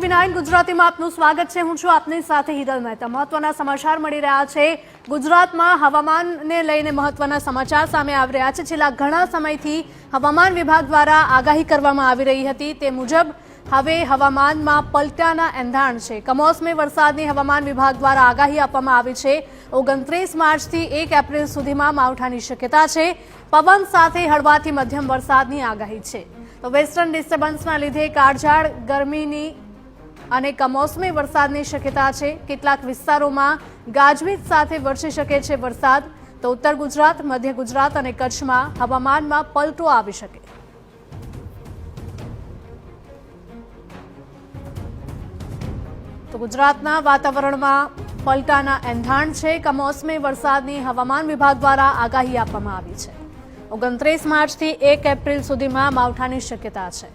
ટીવી9 ગુજરાતીમાં આપનું સ્વાગત છે। હું છું આપની સાથે હિરલ મહેતા। મહત્વના સમાચાર મળી રહ્યા છે। ગુજરાતમાં હવામાનને લઈને મહત્વના સમાચાર સામે આવી રહ્યા છે। છેલ્લા ઘણા સમયથી હવામાન વિભાગ દ્વારા આગાહી કરવામાં આવી રહી હતી, તે મુજબ હવે હવામાનમાં પલટાના એંધાણ છે। કમોસમી વરસાદની હવામાન વિભાગ દ્વારા આગાહી આપવામાં આવી છે। 29 માર્ચથી 1 એપ્રિલ સુધીમાં માવઠાની શક્યતા છે। પવન સાથે હળવાથી મધ્યમ વરસાદની આગાહી છે। તો વેસ્ટર્ન ડિસ્ટર્બન્સના લીધે કાળઝાળ ગરમીની અને કમોસમી વરસાદની શક્યતા છે। કેટલાક વિસ્તારોમાં ગાજવીજ સાથે વરસી શકે છે વરસાદ। તો ઉત્તર ગુજરાત, મધ્ય ગુજરાત અને કચ્છમાં હવામાનમાં પલટો આવી શકે। તો ગુજરાતના વાતાવરણમાં પલટાના એંધાણ છે। કમોસમી વરસાદની હવામાન વિભાગ દ્વારા આગાહી આપવામાં આવી છે। 29 માર્ચથી 1 એપ્રિલ સુધીમાં માવઠાની શક્યતા છે।